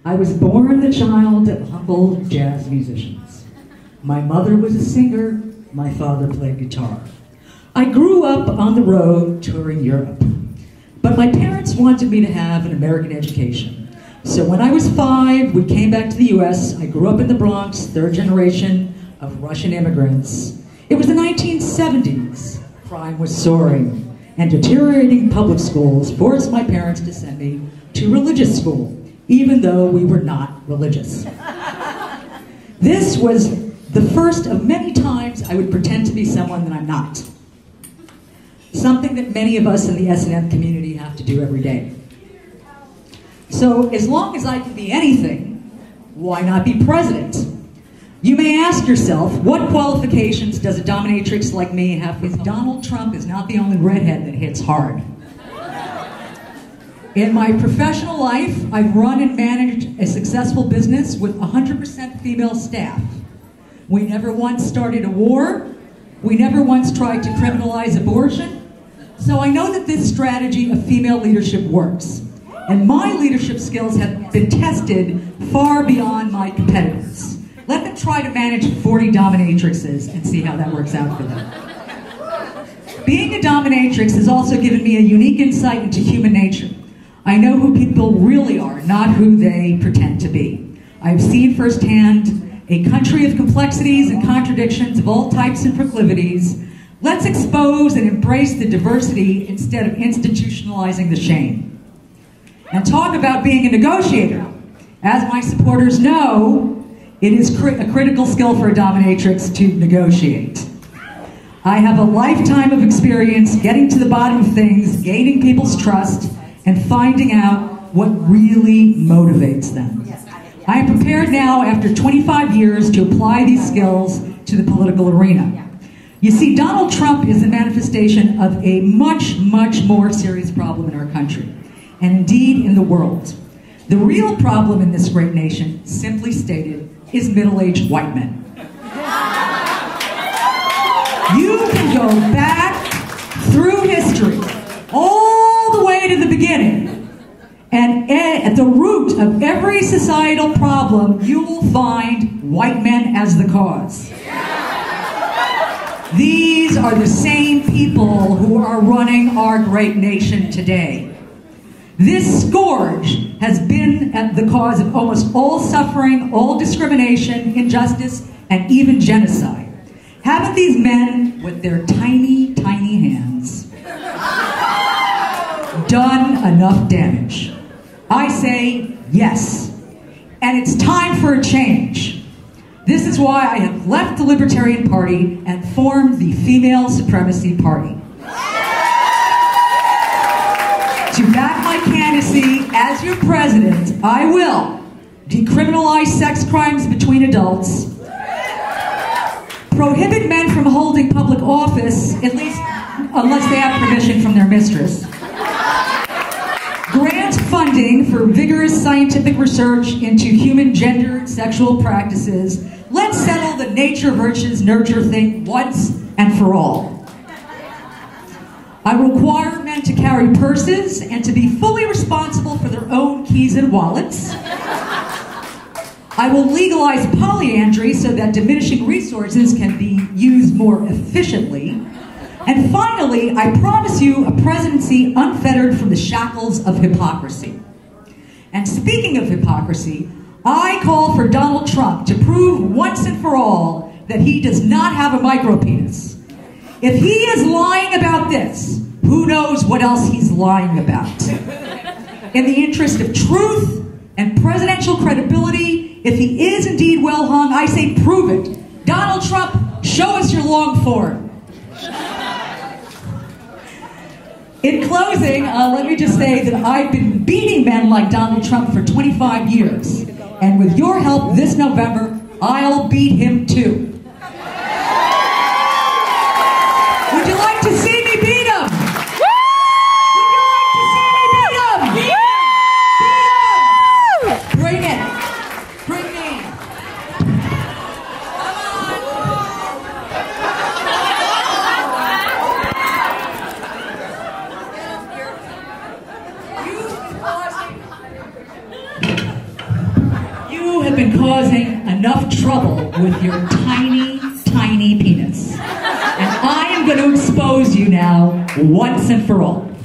I was born the child of humble jazz musicians. My mother was a singer, my father played guitar. I grew up on the road touring Europe, but my parents wanted me to have an American education. So when I was 5, we came back to the US. I grew up in the Bronx, third generation of Russian immigrants. It was the 1970s. Crime was soaring, and deteriorating public schools forced my parents to send me to religious school, even though we were not religious. This was the first of many times I would pretend to be someone that I'm not. Something that many of us in the S&M community have to do every day. So as long as I can be anything, why not be president? You may ask yourself, what qualifications does a dominatrix like me have? Because Donald Trump is not the only redhead that hits hard. In my professional life, I've run and managed a successful business with 100% female staff. We never once started a war. We never once tried to criminalize abortion. So I know that this strategy of female leadership works. And my leadership skills have been tested far beyond my competitors. Let them try to manage 40 dominatrixes and see how that works out for them. Being a dominatrix has also given me a unique insight into human nature. I know who people really are, not who they pretend to be. I've seen firsthand a country of complexities and contradictions of all types and proclivities. Let's expose and embrace the diversity instead of institutionalizing the shame. And talk about being a negotiator. As my supporters know, it is a critical skill for a dominatrix to negotiate. I have a lifetime of experience getting to the bottom of things, gaining people's trust, and finding out what really motivates them. I am prepared now, after 25 years, to apply these skills to the political arena. You see, Donald Trump is a manifestation of a much, much more serious problem in our country, and indeed in the world. The real problem in this great nation, simply stated, is middle-aged white men. You can go back through history, all the way to the beginning, and at the root of every societal problem, you will find white men as the cause. These are the same people who are running our great nation today. This scourge has been at the cause of almost all suffering, all discrimination, injustice, and even genocide. Haven't these men, with their tiny, tiny hands, done enough damage? I say yes. And it's time for a change. This is why I have left the Libertarian Party and formed the Female Supremacy Party. To back my candidacy as your president, I will decriminalize sex crimes between adults, prohibit men from holding public office, at least unless they have permission from their mistress, grant funding for vigorous scientific research into human gender and sexual practices. Let's settle the nature versus nurture thing once and for all. I require men to carry purses and to be fully responsible for their own keys and wallets. I will legalize polyandry so that diminishing resources can be used more efficiently. And finally, I promise you a presidency unfettered from the shackles of hypocrisy. And speaking of hypocrisy, I call for Donald Trump to prove once and for all that he does not have a micropenis. If he is lying about this, who knows what else he's lying about? In the interest of truth and presidential credibility, if he is indeed well hung, I say prove it. Donald Trump, show us your long form. In closing, let me just say that I've been beating men like Donald Trump for 25 years. And with your help this November, I'll beat him too. Would you like to see me beat him? Would you like to see me beat him? Beat him! Bring it. Bring me. Come on. been causing enough trouble with your tiny, tiny penis. And I am going to expose you now, once and for all.